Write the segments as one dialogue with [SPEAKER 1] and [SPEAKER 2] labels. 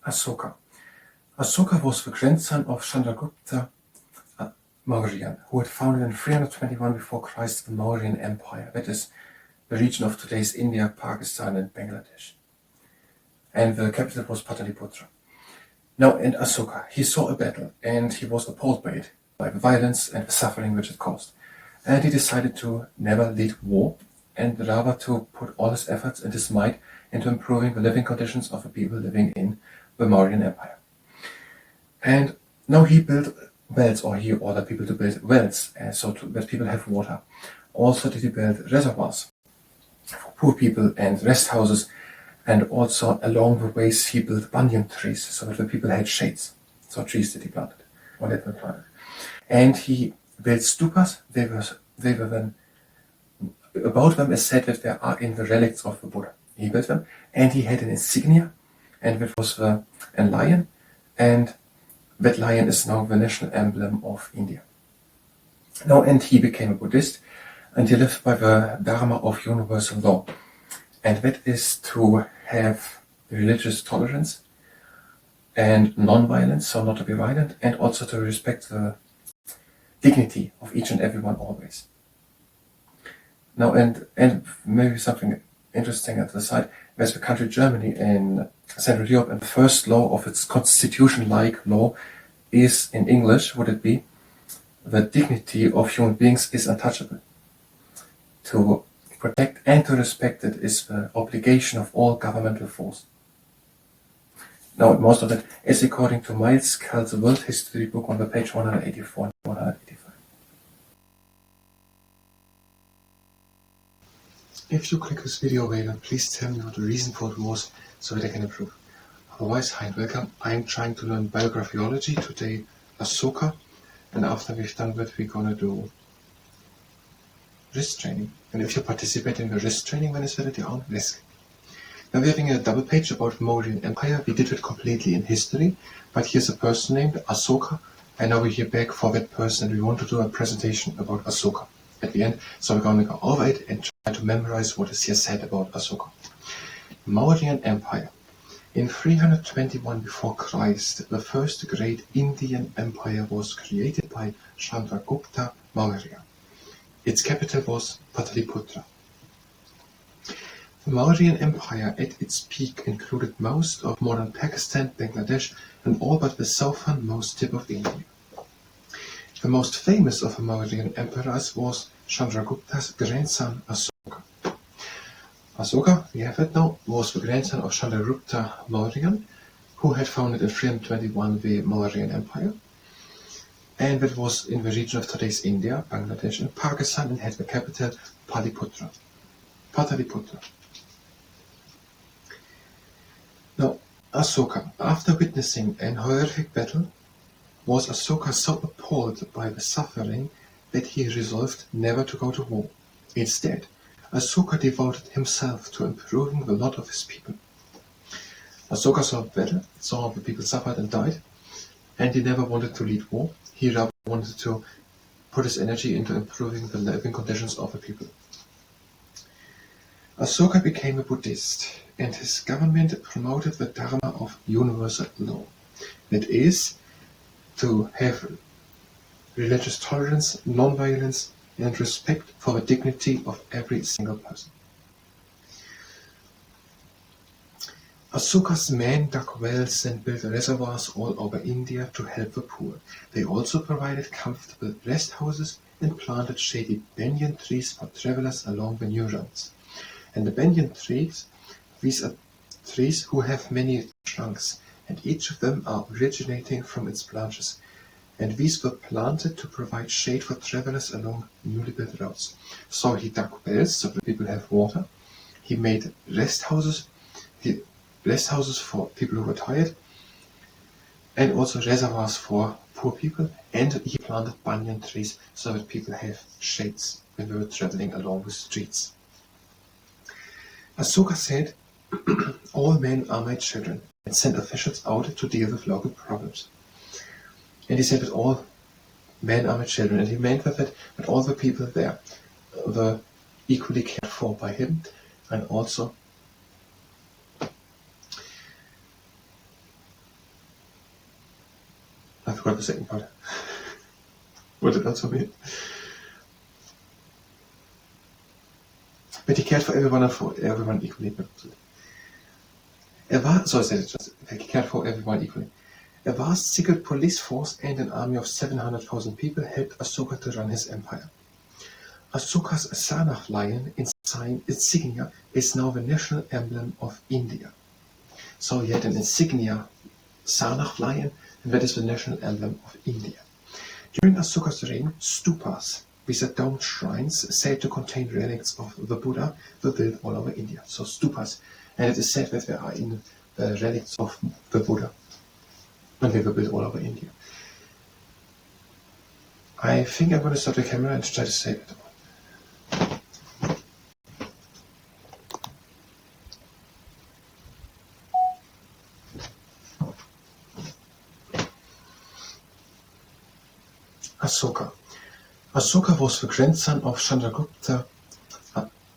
[SPEAKER 1] Asoka. Asoka was the grandson of Chandragupta Mauryan, who had founded in 321 before Christ the Mauryan Empire, that is the region of today's India, Pakistan and Bangladesh. And the capital was Pataliputra. Now in Asoka, he saw a battle and he was appalled by it, by the violence and the suffering which it caused. And he decided to never lead war and rather to put all his efforts and his might into improving the living conditions of the people living in the Mauryan Empire. And now he built wells, or he ordered people to build wells, so that people have water. Also did he build reservoirs for poor people and rest houses, and also along the ways he built banyan trees so that the people had shades. So trees that he planted, or that were planted. And he built stupas. They were then, about them is said that they are in the relics of the Buddha. He built them, and he had an insignia, and that was a lion, and that lion is now the national emblem of India. Now, and he became a Buddhist, and he lived by the Dharma of universal law, and that is to have religious tolerance and non-violence, so not to be violent, and also to respect the dignity of each and everyone always. Now, and maybe something interesting at the side, there's the country Germany in Central Europe, and the first law of its constitution-like law is in English, would it be, the dignity of human beings is untouchable. To protect and to respect it is the obligation of all governmental force. Now, most of it is according to Miles Kell's World History book on the page 184 and 185. If you click this video away, then please tell me what the reason for it was so that I can improve. Otherwise, hi and welcome. I'm trying to learn Biographyology, today Asoka, and after we've done that, we're gonna do wrist training. And if you participate in the wrist training, then it's at your own risk. Now we're having a double page about Mauryan Empire. We did it completely in history, but here's a person named Asoka, and now we're here back for that person, and we want to do a presentation about Asoka at the end. So we're gonna go over it and try to memorize what is here said about Asoka. Mauryan Empire. In 321 before Christ, the first great Indian empire was created by Chandragupta Maurya. Its capital was Pataliputra. The Mauryan Empire at its peak included most of modern Pakistan, Bangladesh, and all but the southernmost tip of India. The most famous of the Mauryan emperors was Chandragupta's grandson Asoka. Asoka, we have it now, was the grandson of Chandragupta Mauryan, who had founded in 321 the Mauryan Empire, and that was in the region of today's India, Bangladesh and Pakistan, and had the capital Pataliputra. Now, Asoka, after witnessing an horrific battle, was Asoka so appalled by the suffering that he resolved never to go to war. Instead, Asoka devoted himself to improving the lot of his people. Asoka saw battle, saw the people suffered and died, and he never wanted to lead war. He rather wanted to put his energy into improving the living conditions of the people. Asoka became a Buddhist, and his government promoted the Dharma of universal law. That is, to have religious tolerance, non-violence, and respect for the dignity of every single person. Asoka's men dug wells and built reservoirs all over India to help the poor. They also provided comfortable rest houses and planted shady banyan trees for travelers along the new roads. And the banyan trees, these are trees who have many trunks, and each of them are originating from its branches. And these were planted to provide shade for travelers along newly built roads. So he dug wells so that people have water. He made rest houses for people who were tired, and also reservoirs for poor people. And he planted banyan trees so that people have shades when they were traveling along the streets. Asoka said, "All men are my children," and sent officials out to deal with local problems. And he said that all men are my children, and he meant with it that all the people there were equally cared for by him, and also I forgot the second part. What did also mean? But he cared for everyone and for everyone equally. He cared for everyone equally. A vast secret police force and an army of 700,000 people helped Asoka to run his empire. Asoka's Sanach lion insignia is now the national emblem of India. So he had an insignia, Sanach lion, and that is the national emblem of India. During Asoka's reign, stupas, these are domed shrines said to contain relics of the Buddha, were built all over India. So stupas, and it is said that there are in the relics of the Buddha, and they were built all over India. I think I'm going to stop the camera and try to save it. Asoka. Asoka was the grandson of Chandragupta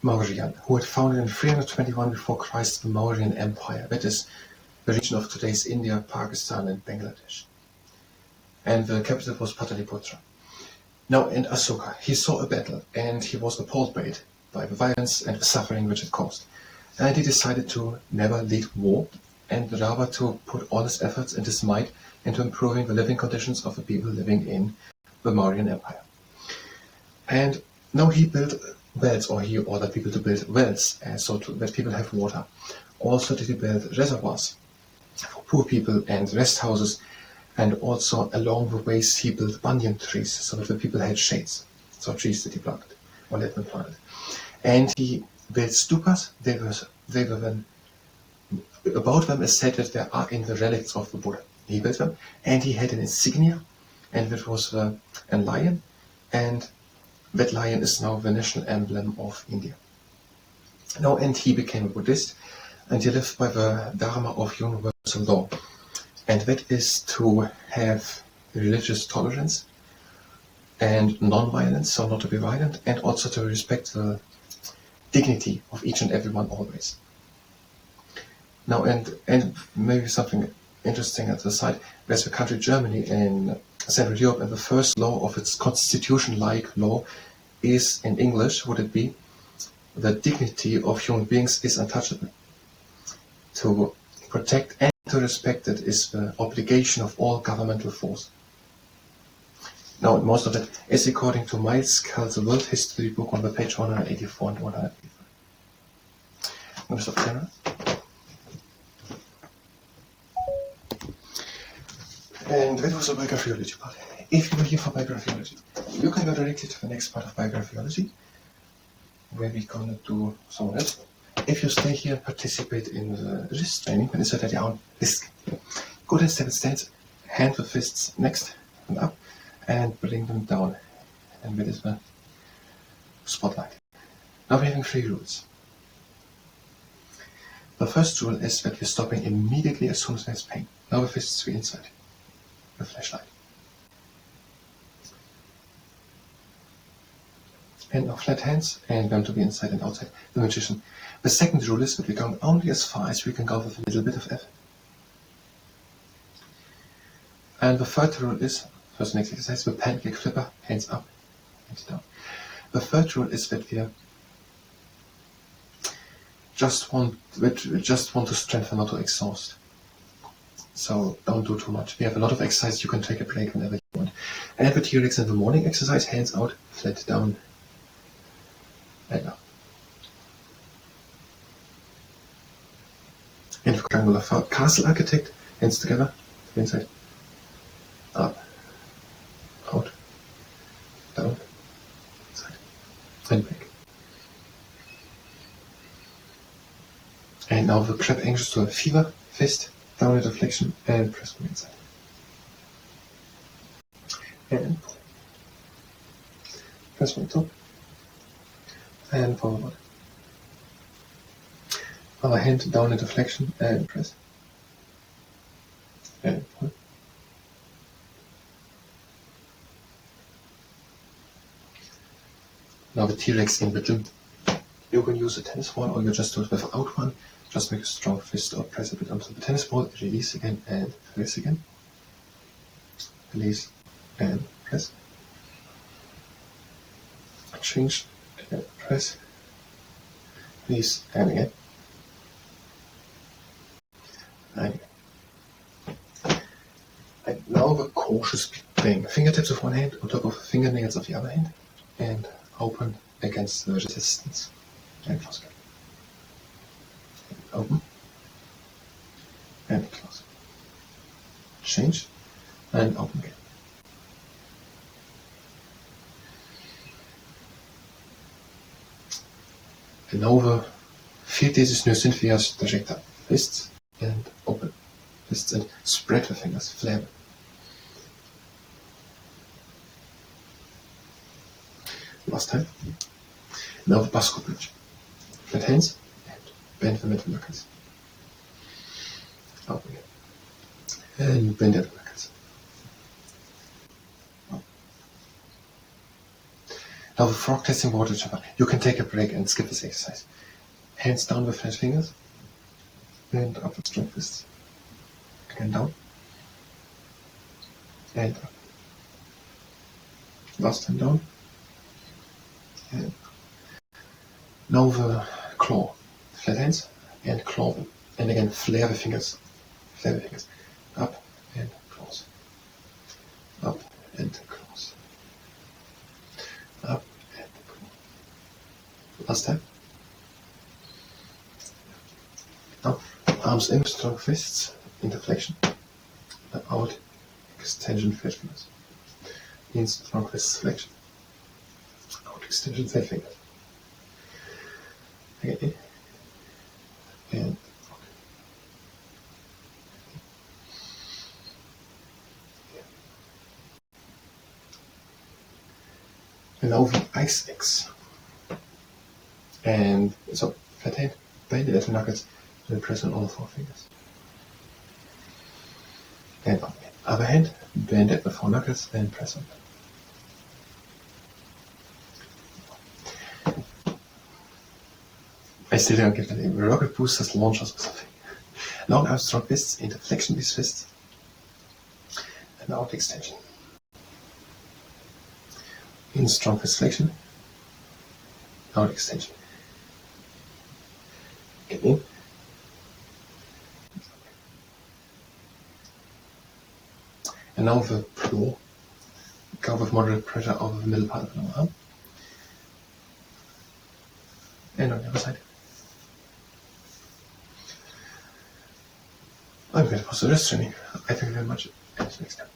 [SPEAKER 1] Mauryan, who had founded in 321 before Christ the Mauryan Empire, that is the region of today's India, Pakistan and Bangladesh. And the capital was Pataliputra. Now in Asoka, he saw a battle and he was appalled by it, by the violence and the suffering which it caused. And he decided to never lead war and rather to put all his efforts and his might into improving the living conditions of the people living in the Mauryan Empire. And now he built wells, or he ordered people to build wells, so that people have water. Also did he build reservoirs for poor people and rest houses, and also along the ways he built banyan trees, so that the people had shades, so trees that he planted, or let them planted. And he built stupas. They were then, about them is said that they are in the relics of the Buddha. He built them, and he had an insignia, and that was a lion, and that lion is now the national emblem of India. Now, and he became a Buddhist, and he lived by the Dharma of universal law, and that is to have religious tolerance and non-violence, so not to be violent, and also to respect the dignity of each and everyone always. Now, and maybe something interesting at the side, there's the country Germany in Central Europe, and the first law of its constitution-like law is in English, would it be, the dignity of human beings is untouchable. To protect and to respect it is the obligation of all governmental force. Now, most of it is according to Miles Kell's World History book on the page 184 and 185. I'm going to stop the camera. And that was the biographyology part. If you were here for biographyology, you can go directly to the next part of biographyology, where we're going to do some of it. If you stay here and participate in the wrist training, then it's already on risk. Go to step stance, hand the fists next and up, and bring them down. And that is the spotlight. Now we're having 3 rules. The first rule is that we're stopping immediately as soon as there's pain. Now the fists are inside. The flashlight. And now flat hands, and them to be inside and outside, the magician. The second rule is that we're going only as far as we can go with a little bit of effort. And the third rule is, first next exercise, the pancake flipper, hands up, hands down. The third rule is that we just want to strengthen, not to exhaust. So don't do too much. We have a lot of exercise, you can take a break whenever you want. And the T-Rex in the morning exercise, hands out, flat down, and up. And the triangular castle architect, hands together, inside, up, out, down, inside, and back. And now the crab anxious to a fever, fist, downward deflection, and press from inside. And pull. Press from top, and forward. Our hand down in deflection, and press. And pull. Now the T-Rex in the gym. You can use a tennis ball, or you just do it without one. Just make a strong fist or press a bit onto the tennis ball, release again and press again. release and press, change and press, release and again, and now we're cautiously playing fingertips of one hand on top of fingernails of the other hand, and open against the resistance and close again. Open and close. Change and open again. En over 4 dieses nu sind wir trajecta fists and open fists and spread the fingers, flare. Last time. Now the bicycle bridge. Flat hands and bend the middle knuckles. Open again. And bend the other knuckles. Now the frog testing water jumper. You can take a break and skip this exercise. Hands down with flat fingers. And up with strong fists. Again down. And up. Last time down. And now the claw. Flat hands and claw them. And again flare the fingers. Flare the fingers. Up and close. Up and close. Up and close. Last time. Now arms in, strong fists, into flexion. Out, extension, flat fingers. In, strong fists, flexion. Out, extension, flat fingers. Again in. And out. And now the ice X. And so, flat hand, bend the little knuckles, and press on all 4 fingers. And on the other hand, bend at the 4 knuckles and press on them. I still don't give the name. Rocket boosters, launchers or something. Long arm strong fists, into flexion these fists. And out extension. In strong fist flexion. Out extension. Get in. And now the claw. Go with moderate pressure over the middle part of the lower arm. And on the other side. I'm going to pause the wrist training. I thank you very much, and see you next time.